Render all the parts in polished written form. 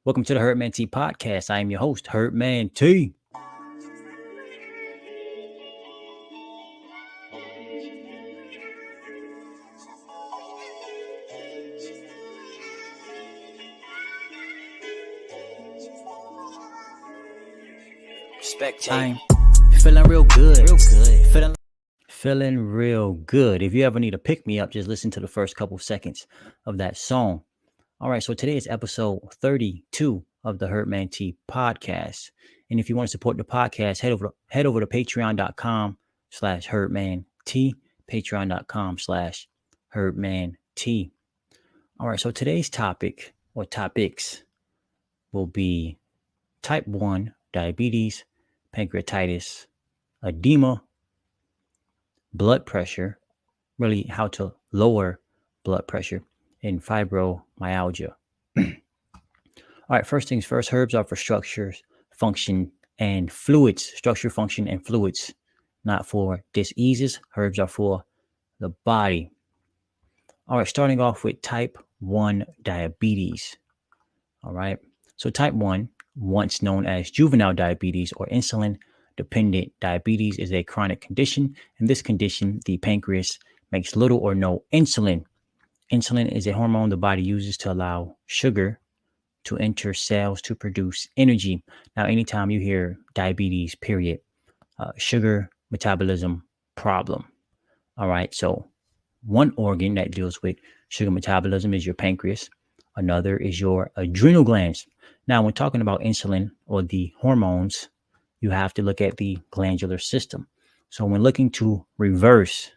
Welcome to the Herdman T podcast. I am your host, Herdman T. I'm feeling real good. Feeling real good. If you ever need a pick me up, just listen to the first couple seconds of that song. All right, so today is episode 32 of the Herdman T podcast. And if you want to support the podcast, head over to patreon.com/HerdmanT, patreon.com/HerdmanT. All right, so today's topic or topics will be type 1 diabetes, pancreatitis, edema, blood pressure, really how to lower blood pressure, and fibromyalgia. All right, first things first, herbs are for structure, function, and fluids. Structure, function, and fluids, not for diseases. Herbs are for the body. All right, starting off with type 1 diabetes. All right, so type 1, once known as juvenile diabetes or insulin-dependent diabetes, is a chronic condition. In this condition, the pancreas makes little or no insulin. Insulin is a hormone the body uses to allow sugar to enter cells to produce energy. Now, anytime you hear diabetes, period, sugar metabolism problem. All right, so one organ that deals with sugar metabolism is your pancreas. Another is your adrenal glands. Now, when talking about insulin or the hormones, you have to look at the glandular system. So when looking to reverse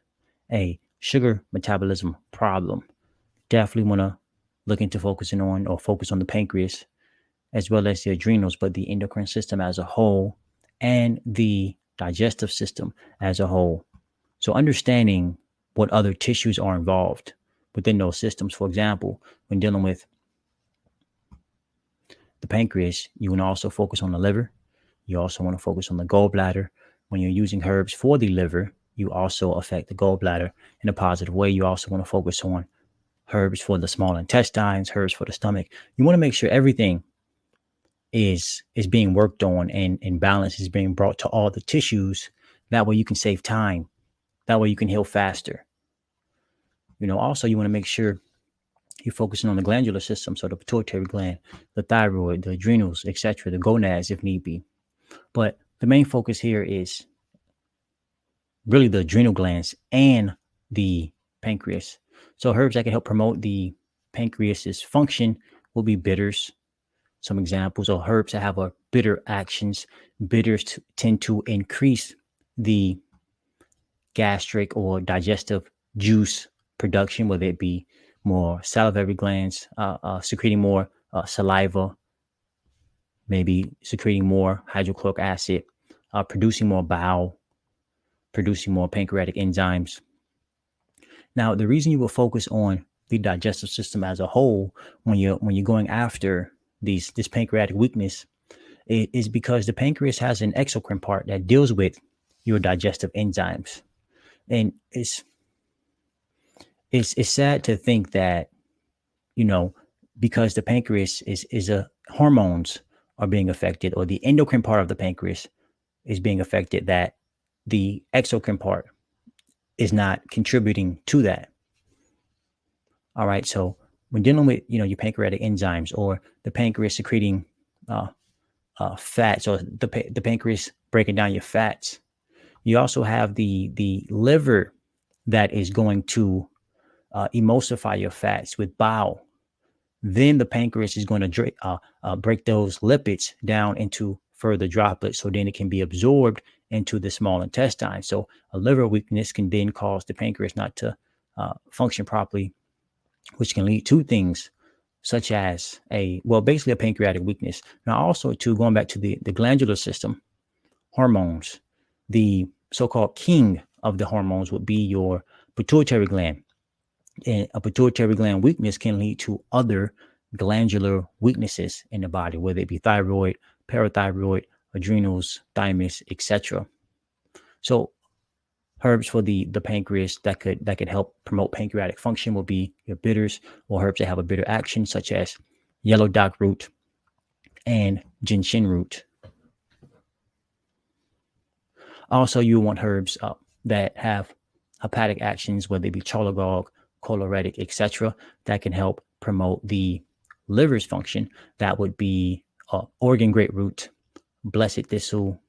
a sugar metabolism problem, definitely want to look into focus on the pancreas as well as the adrenals, but the endocrine system as a whole and the digestive system as a whole. So understanding what other tissues are involved within those systems. For example, when dealing with the pancreas, you want to also focus on the liver. You also want to focus on the gallbladder. When you're using herbs for the liver, you also affect the gallbladder in a positive way. You also want to focus on herbs for the small intestines, herbs for the stomach. You want to make sure everything is being worked on and balance is being brought to all the tissues. That way you can save time. That way you can heal faster. Also you want to make sure you're focusing on the glandular system, so the pituitary gland, the thyroid, the adrenals, etc., the gonads if need be. But the main focus here is really the adrenal glands and the pancreas. So herbs that can help promote the pancreas's function will be bitters. Some examples of herbs that have a bitter actions. Bitters tend to increase the gastric or digestive juice production, whether it be more salivary glands, secreting more saliva, maybe secreting more hydrochloric acid, producing more bile, producing more pancreatic enzymes. Now, the reason you will focus on the digestive system as a whole when you're going after this pancreatic weakness is because the pancreas has an exocrine part that deals with your digestive enzymes. And it's sad to think that, because the pancreas is hormones are being affected, or the endocrine part of the pancreas is being affected, that the exocrine part is not contributing to that. All right. So when dealing with, your pancreatic enzymes or the pancreas secreting fats, or the pancreas breaking down your fats, you also have the liver that is going to emulsify your fats with bile. Then the pancreas is going to break those lipids down into further droplets, so then it can be absorbed into the small intestine. So a liver weakness can then cause the pancreas not to function properly, which can lead to things such as basically a pancreatic weakness. Now also going back to the glandular system, hormones, the so-called king of the hormones would be your pituitary gland. And a pituitary gland weakness can lead to other glandular weaknesses in the body, whether it be thyroid, parathyroid, adrenals, thymus, etc. So herbs for the pancreas that could help promote pancreatic function will be your bitters, or herbs that have a bitter action, such as yellow dock root, and ginseng root. Also, you want herbs that have hepatic actions, whether they be cholagogue, choleretic, etc., that can help promote the liver's function. That would be Oregon grapefruit, blessed thistle,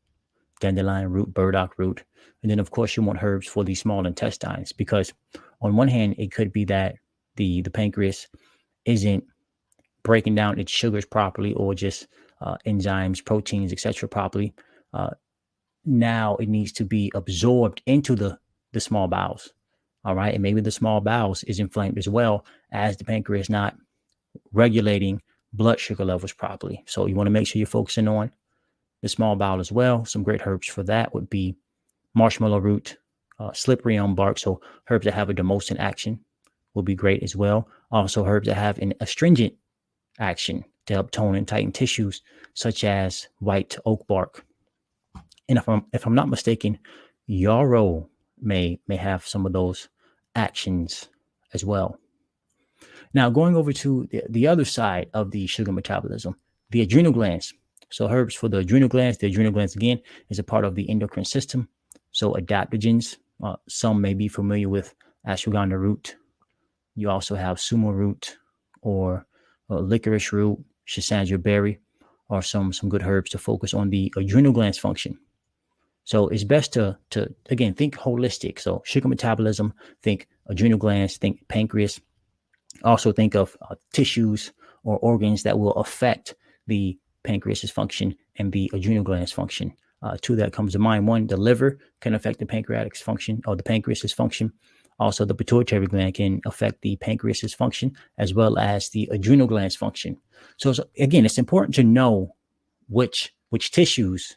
dandelion root, burdock root. And then, of course, you want herbs for the small intestines, because on one hand, it could be that the pancreas isn't breaking down its sugars properly, or just enzymes, proteins, etc. properly. Now it needs to be absorbed into the small bowels. All right. And maybe the small bowels is inflamed as well, as the pancreas not regulating blood sugar levels properly. So you want to make sure you're focusing on the small bowel as well. Some great herbs for that would be marshmallow root, slippery elm bark. So herbs that have a demulcent action will be great as well. Also herbs that have an astringent action to help tone and tighten tissues, such as white oak bark. And if I'm not mistaken, yarrow may have some of those actions as well. Now, going over to the other side of the sugar metabolism, the adrenal glands. So herbs for the adrenal glands again is a part of the endocrine system. So adaptogens, some may be familiar with ashwagandha root. You also have sumo root, or licorice root, schisandra berry, are some good herbs to focus on the adrenal glands function. So it's best to again, think holistic. So sugar metabolism, think adrenal glands, think pancreas. Also think of tissues or organs that will affect the pancreas's function and the adrenal glands function. Two that comes to mind. One, the liver can affect the pancreatic function, or the pancreas's function. Also, the pituitary gland can affect the pancreas's function, as well as the adrenal glands function. So again, it's important to know which tissues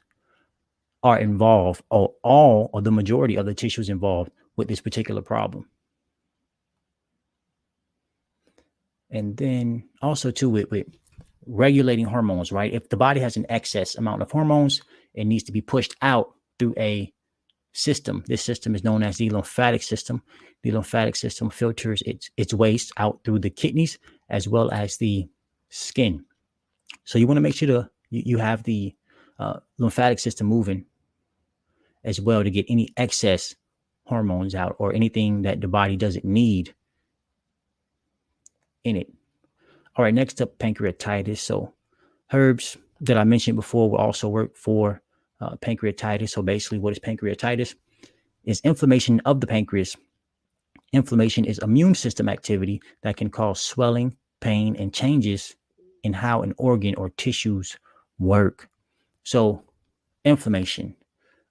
are involved, or all or the majority of the tissues involved with this particular problem. And then also too, with regulating hormones, right? If the body has an excess amount of hormones, it needs to be pushed out through a system. This system is known as the lymphatic system. The lymphatic system filters its waste out through the kidneys as well as the skin. So you want to make sure you have the lymphatic system moving as well, to get any excess hormones out, or anything that the body doesn't need in it. All right, next up, pancreatitis. So herbs that I mentioned before will also work for pancreatitis. So basically, what is pancreatitis? Is inflammation of the pancreas. Inflammation is immune system activity that can cause swelling, pain, and changes in how an organ or tissues work. So inflammation,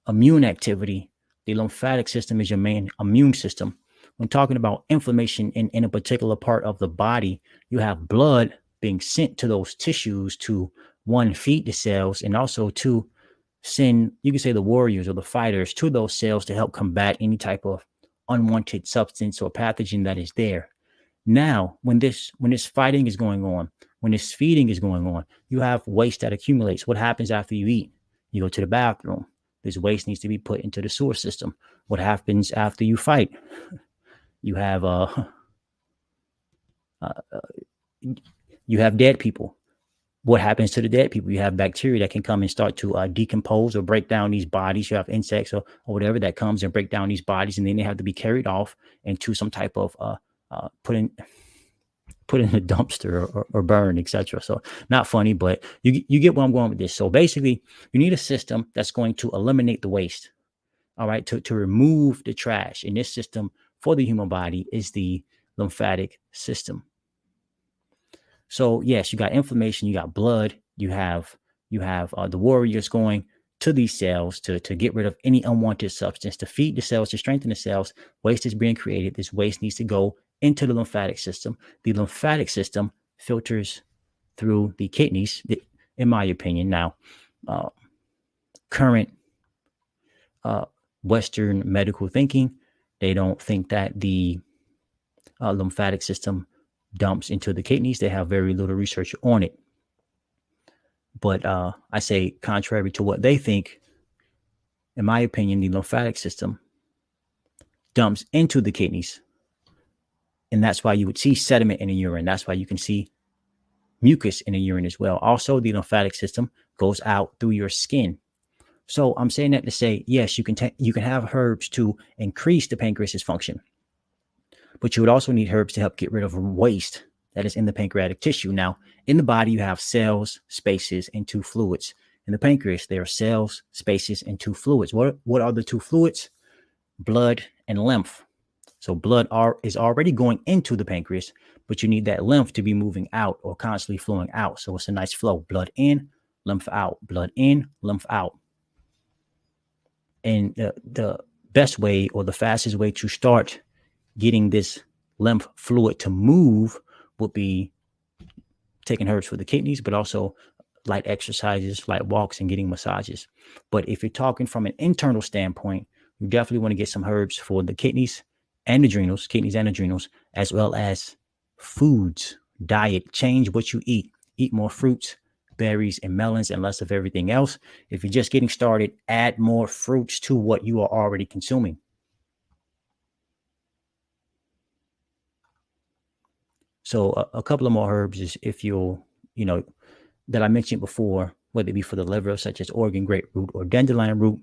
immune activity, the lymphatic system is your main immune system. When talking about inflammation in a particular part of the body, you have blood being sent to those tissues to, one, feed the cells, and also to send, you can say, the warriors or the fighters to those cells to help combat any type of unwanted substance or pathogen that is there. Now, when this fighting is going on, when this feeding is going on, you have waste that accumulates. What happens after you eat? You go to the bathroom. This waste needs to be put into the sewer system. What happens after you fight? You have you have dead people. What happens to the dead people? You have bacteria that can come and start to decompose or break down these bodies. You have insects or whatever that comes and break down these bodies, and then they have to be carried off into some type of put in the dumpster or burn, etc. So not funny, but you get where I'm going with this. So basically, you need a system that's going to eliminate the waste. All right, to remove the trash. And this system for the human body is the lymphatic system. So yes, you got inflammation, you got blood, you have the warriors going to these cells to get rid of any unwanted substance, to feed the cells, to strengthen the cells. Waste is being created. This waste needs to go into the lymphatic system. The lymphatic system filters through the kidneys, in my opinion. Now, current Western medical thinking, they don't think that the lymphatic system dumps into the kidneys. They have very little research on it. But I say, contrary to what they think, in my opinion, the lymphatic system dumps into the kidneys. And that's why you would see sediment in the urine. That's why you can see mucus in the urine as well. Also, the lymphatic system goes out through your skin. So I'm saying that to say, yes, you can have herbs to increase the pancreas's function, but you would also need herbs to help get rid of waste that is in the pancreatic tissue. Now, in the body, you have cells, spaces, and two fluids. In the pancreas, there are cells, spaces, and two fluids. What are the two fluids? Blood and lymph. So blood is already going into the pancreas, but you need that lymph to be moving out or constantly flowing out. So it's a nice flow. Blood in, lymph out. Blood in, lymph out. And the best way or the fastest way to start getting this lymph fluid to move would be taking herbs for the kidneys, but also light exercises, light walks, and getting massages. But if you're talking from an internal standpoint, you definitely want to get some herbs for the kidneys and adrenals, as well as foods, diet. Change what you eat. Eat more fruits, berries, and melons, and less of everything else. If you're just getting started, add more fruits to what you are already consuming. So a couple of more herbs is if you'll, that I mentioned before, whether it be for the liver, such as Oregon grape root or dandelion root.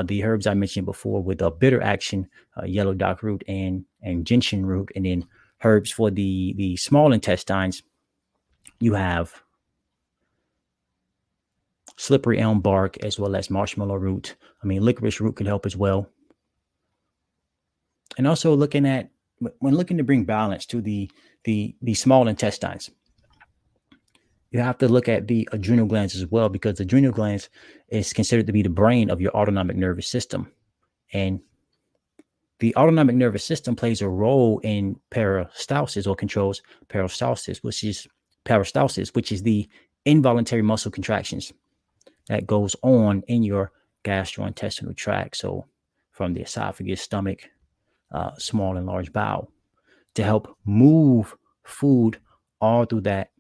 The herbs I mentioned before with a bitter action, yellow dock root and gentian root. And then herbs for the small intestines, you have slippery elm bark as well as marshmallow root. Licorice root could help as well. And also when looking to bring balance to the small intestines, you have to look at the adrenal glands as well, because the adrenal glands is considered to be the brain of your autonomic nervous system. And the autonomic nervous system plays a role in peristalsis, or controls peristalsis, which is the involuntary muscle contractions that goes on in your gastrointestinal tract. So from the esophagus, stomach, small and large bowel, to help move food all through that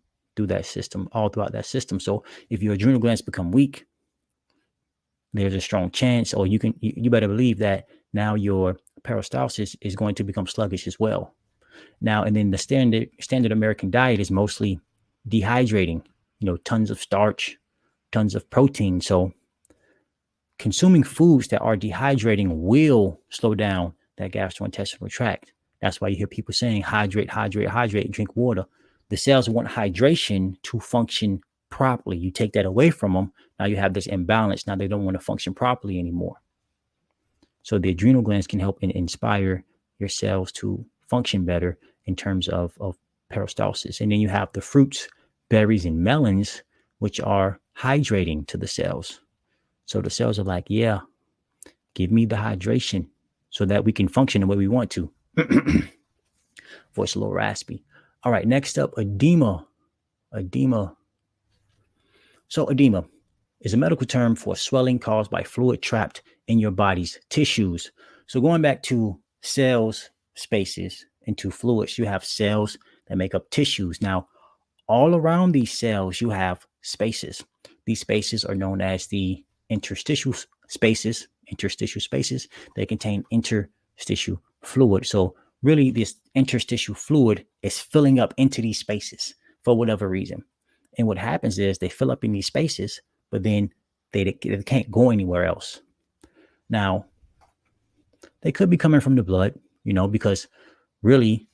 system, all throughout that system. So if your adrenal glands become weak, there's a strong chance, or you better believe that now your peristalsis is going to become sluggish as well. Now, and then the standard American diet is mostly dehydrating, tons of starch, tons of protein. So consuming foods that are dehydrating will slow down that gastrointestinal tract. That's why you hear people saying hydrate, drink water. The cells want hydration to function properly. You take that away from them, now you have this imbalance. Now they don't want to function properly anymore. So the adrenal glands can help inspire your cells to function better in terms of peristalsis. And then you have the fruits, berries, and melons, which are hydrating to the cells. So the cells are like, yeah, give me the hydration so that we can function the way we want to. Voice a little raspy. All right, next up, edema. So edema is a medical term for swelling caused by fluid trapped in your body's tissues. So going back to cells, spaces, and to fluids, you have cells that make up tissues. Now, all around these cells, you have spaces. These spaces are known as the interstitial spaces. They contain interstitial fluid. So really, this interstitial fluid is filling up into these spaces for whatever reason. And what happens is they fill up in these spaces, but then they can't go anywhere else. Now, they could be coming from the blood, because really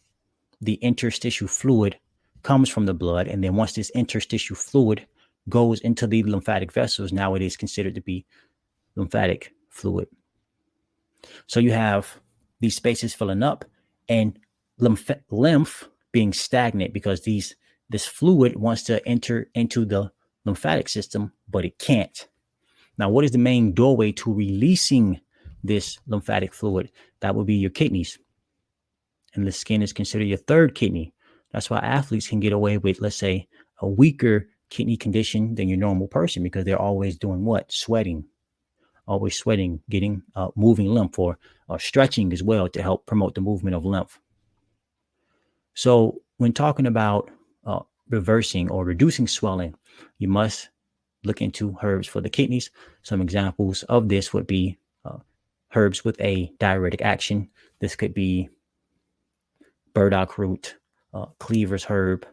the interstitial fluid comes from the blood. And then once this interstitial fluid goes into the lymphatic vessels, now it is considered to be lymphatic fluid. So you have these spaces filling up and lymph being stagnant, because this fluid wants to enter into the lymphatic system, but it can't. Now, what is the main doorway to releasing this lymphatic fluid? That would be your kidneys. And the skin is considered your third kidney. That's why athletes can get away with, let's say, a weaker kidney condition than your normal person, because they're always doing what? Sweating, getting moving lymph, or stretching as well to help promote the movement of lymph. So when talking about reversing or reducing swelling, you must look into herbs for the kidneys. Some examples of this would be herbs with a diuretic action. This could be burdock root, cleaver's herb,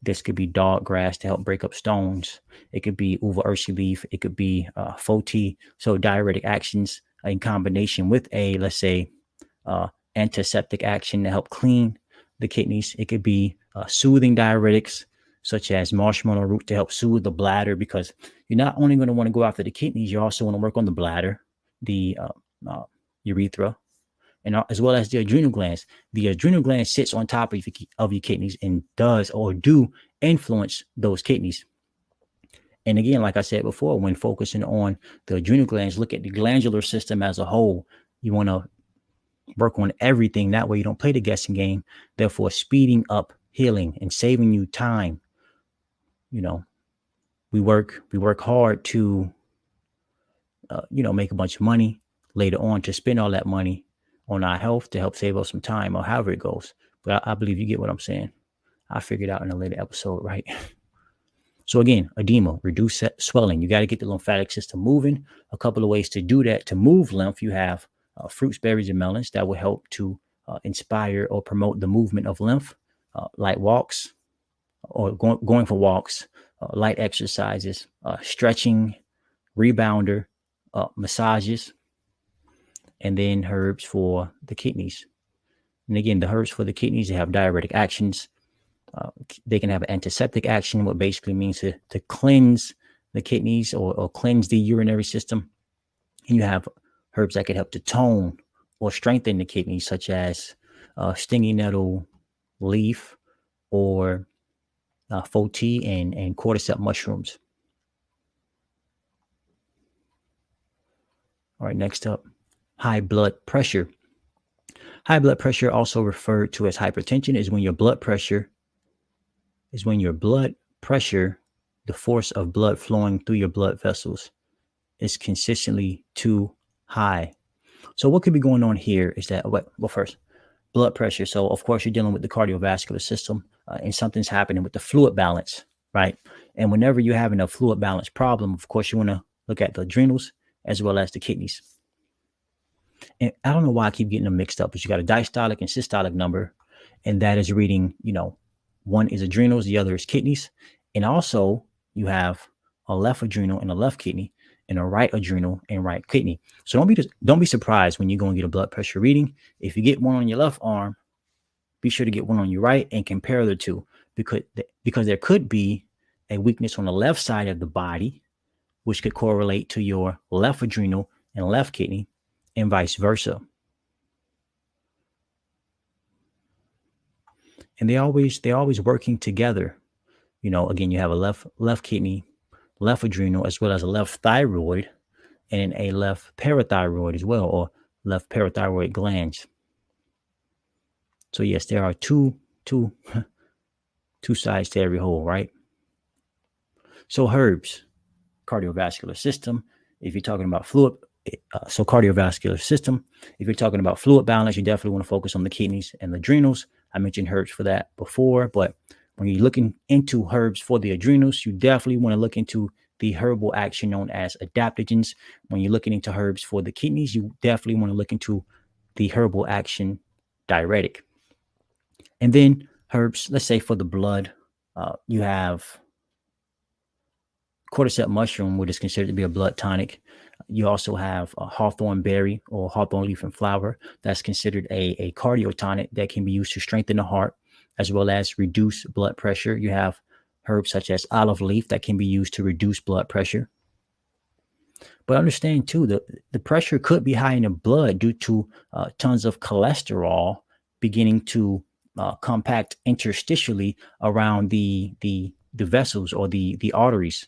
This could be dog grass to help break up stones. It could be uva ursi leaf. It could be foti. So diuretic actions in combination with a, let's say, antiseptic action to help clean the kidneys. It could be soothing diuretics such as marshmallow root to help soothe the bladder, because you're not only going to want to go after the kidneys, you also want to work on the bladder, the urethra, and as well as the adrenal glands. The adrenal gland sits on top of your kidneys and does or do influence those kidneys. And again, like I said before, when focusing on the adrenal glands, look at the glandular system as a whole. You want to work on everything. That way you don't play the guessing game, therefore speeding up healing and saving you time. You know, we work hard to, make a bunch of money later on to spend all that money on our health to help save us some time, or however it goes. But I believe you get what I'm saying. I figured out in a later episode, right? So again, edema, reduce swelling. You got to get the lymphatic system moving. A couple of ways to do that, to move lymph, you have fruits, berries, and melons that will help to inspire or promote the movement of lymph. Light walks or going for walks, light exercises, stretching, rebounder, massages, and then herbs for the kidneys. And again, the herbs for the kidneys, they have diuretic actions. They can have an antiseptic action, what basically means to cleanse the kidneys or cleanse the urinary system. And you have herbs that can help to tone or strengthen the kidneys, such as stinging nettle leaf or foti and cordyceps mushrooms. All right, next up, high blood pressure. High blood pressure, also referred to as hypertension, is when your blood pressure, the force of blood flowing through your blood vessels, is consistently too high. So what could be going on here is that, well, first, blood pressure. So of course you're dealing with the cardiovascular system and something's happening with the fluid balance, right? And whenever you're having a fluid balance problem, of course you want to look at the adrenals as well as the kidneys. And I don't know why I keep getting them mixed up, but you got a diastolic and systolic number, and that is reading, one is adrenals, the other is kidneys. And also you have a left adrenal and a left kidney, and a right adrenal and right kidney. So don't be surprised when you go and get a blood pressure reading. If you get one on your left arm, be sure to get one on your right and compare the two, because there could be a weakness on the left side of the body, which could correlate to your left adrenal and left kidney, and vice versa. And they're always working together. Again, you have a left kidney, left adrenal, as well as a left thyroid and a left parathyroid as well, or left parathyroid glands. So yes, there are two sides to every whole, right? So herbs, cardiovascular system. If you're talking about fluid, cardiovascular system. If you're talking about fluid balance, you definitely want to focus on the kidneys and the adrenals. I mentioned herbs for that before, but when you're looking into herbs for the adrenals, you definitely want to look into the herbal action known as adaptogens. When you're looking into herbs for the kidneys, you definitely want to look into the herbal action diuretic. And then herbs, let's say for the blood, you have cordyceps mushroom, which is considered to be a blood tonic. You also have a hawthorn berry or hawthorn leaf and flower. That's considered a cardiotonic that can be used to strengthen the heart as well as reduce blood pressure. You have herbs such as olive leaf that can be used to reduce blood pressure. But understand too, the pressure could be high in the blood due to tons of cholesterol beginning to compact interstitially around the vessels or the arteries,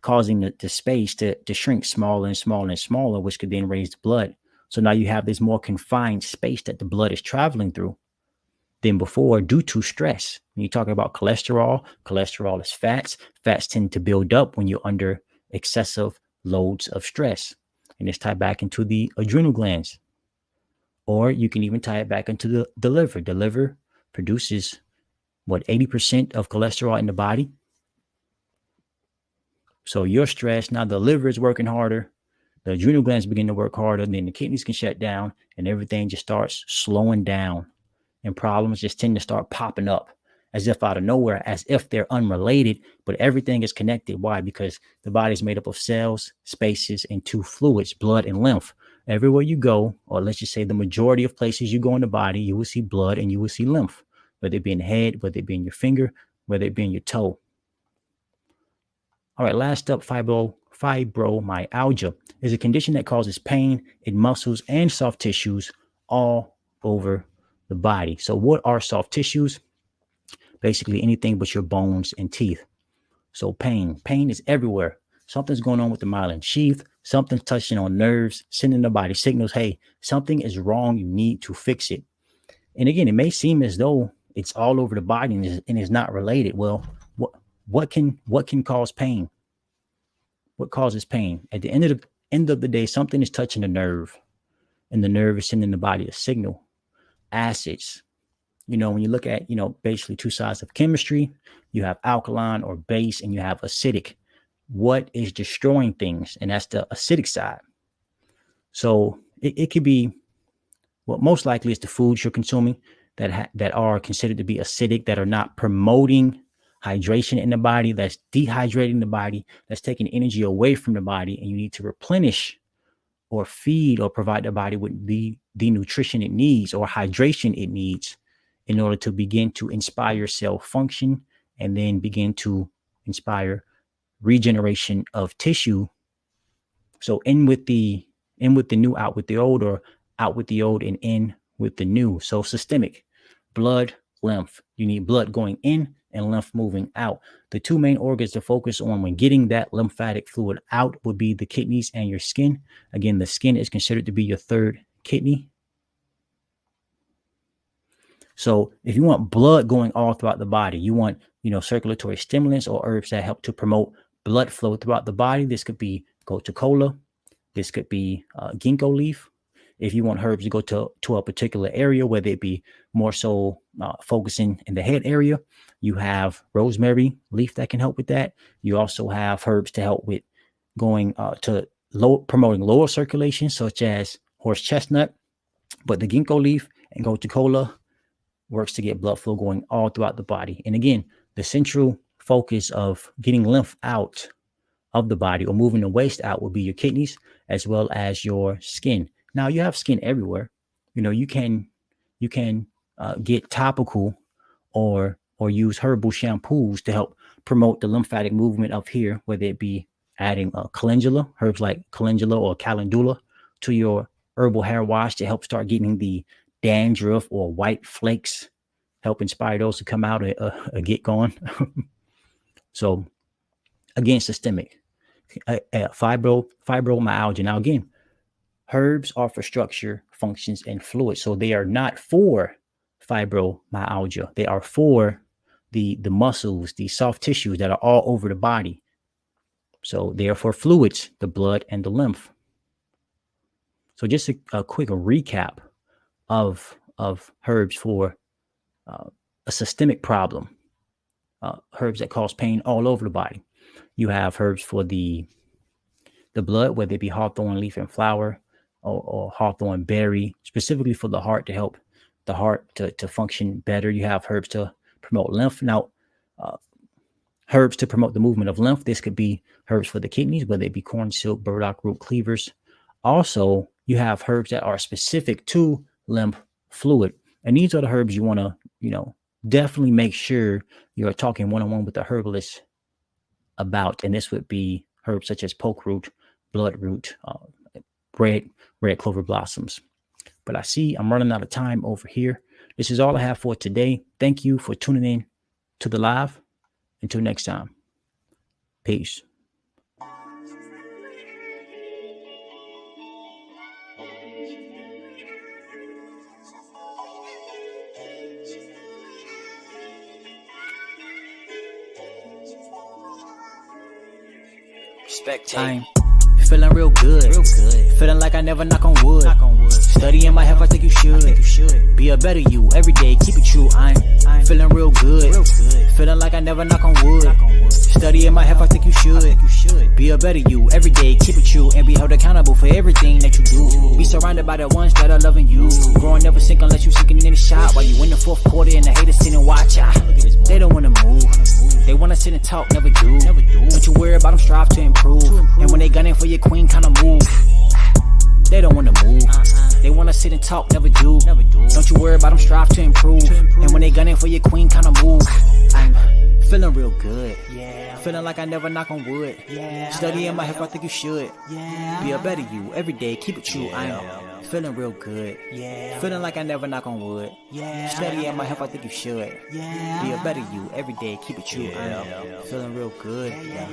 causing the space to shrink smaller and smaller and smaller, which could then raise the blood. So now you have this more confined space that the blood is traveling through than before due to stress. When you're talking about cholesterol is fats. Fats tend to build up when you're under excessive loads of stress. And it's tied back into the adrenal glands. Or you can even tie it back into the liver. The liver produces 80% of cholesterol in the body. So you're stressed. Now the liver is working harder. The adrenal glands begin to work harder. And then the kidneys can shut down and everything just starts slowing down. And problems just tend to start popping up. as if out of nowhere, as if they're unrelated, but everything is connected. Why? Because the body is made up of cells, spaces, and two fluids, blood and lymph. Everywhere you go, or let's just say the majority of places you go in the body, you will see blood and you will see lymph, whether it be in the head, whether it be in your finger, whether it be in your toe. All right, last up, fibromyalgia is a condition that causes pain in muscles and soft tissues all over the body. So what are soft tissues? Basically anything but your bones and teeth. So pain is everywhere. Something's going on with the myelin sheath. Something's touching on nerves, sending the body signals, hey, something is wrong. You need to fix it. And again, it may seem as though it's all over the body and is not related. Well, what can cause pain? What causes pain? At the end of the day, something is touching the nerve, and the nerve is sending the body a signal. Acids. When you look at, basically two sides of chemistry, you have alkaline or base, and you have acidic. What is destroying things? And that's the acidic side. So it could be, well, most likely it's the foods you're consuming that are considered to be acidic, that are not promoting hydration in the body, that's dehydrating the body, that's taking energy away from the body, and you need to replenish or feed or provide the body with the nutrition it needs or hydration it needs in order to begin to inspire cell function and then begin to inspire regeneration of tissue. So in with the new, out with the old, or out with the old and in with the new. So systemic, blood, lymph. You need blood going in and lymph moving out. The two main organs to focus on when getting that lymphatic fluid out would be the kidneys and your skin. Again, the skin is considered to be your third kidney. So if you want blood going all throughout the body, you want, circulatory stimulants or herbs that help to promote blood flow throughout the body. This could be gotu kola. This could be ginkgo leaf. If you want herbs to go to a particular area, whether it be more so focusing in the head area, you have rosemary leaf that can help with that. You also have herbs to help with going to promoting lower circulation, such as horse chestnut. But the ginkgo leaf and gotu kola works to get blood flow going all throughout the body. And again, the central focus of getting lymph out of the body or moving the waste out will be your kidneys as well as your skin. Now you have skin everywhere. You can get topical or use herbal shampoos to help promote the lymphatic movement up here, whether it be adding calendula, herbs like calendula or calendula, to your herbal hair wash to help start getting the dandruff or white flakes, help inspire those to come out and get going. So again, systemic, fibromyalgia. Now again, herbs are for structure, functions, and fluid. So they are not for fibromyalgia. They are for the muscles, the soft tissues that are all over the body. So they are for fluids, the blood and the lymph. So just a quick recap of herbs for a systemic problem, herbs that cause pain all over the body. You have herbs for the blood, whether it be hawthorn leaf and flower or hawthorn berry, specifically for the heart, to help the heart to function better. You have herbs to promote lymph. Now, herbs to promote the movement of lymph. This could be herbs for the kidneys, whether it be corn silk, burdock root, cleavers. Also, you have herbs that are specific to lymph fluid. And these are the herbs you want to, definitely make sure you're talking one-on-one with the herbalist about. And this would be herbs such as poke root, bloodroot, red clover blossoms. But I see I'm running out of time over here. This is all I have for today. Thank you for tuning in to the live. Until next time. Peace. Spectate. Feeling real good. Feeling like I never knock on wood. Studying my health, I think you should. Be a better you every day, keep it true. I'm feeling real good. Feeling like I never knock on wood. Studying my health, I think you should. Be a better you every day, keep it true, and be held accountable for everything that you do. Be surrounded by the ones that are loving you. Growing never sink unless you sinking in the shot. While you in the fourth quarter and the haters sit and watch. They don't wanna move. They wanna sit and talk, never do. Don't you worry about them, strive to improve. And when they gunning for your queen, kinda move. They don't wanna move. They wanna sit and talk, never do. Don't you worry about them, strive to improve. And when they gunning for your queen, kinda move. I'm feeling real good. Feeling like I never knock on wood. Studying my health, I think you should. Be a better you every day, keep it true. I'm feeling real good. Feeling like I never knock on wood. Studying my health, I think you should. Be a better you every day, keep it true. I'm feeling real good.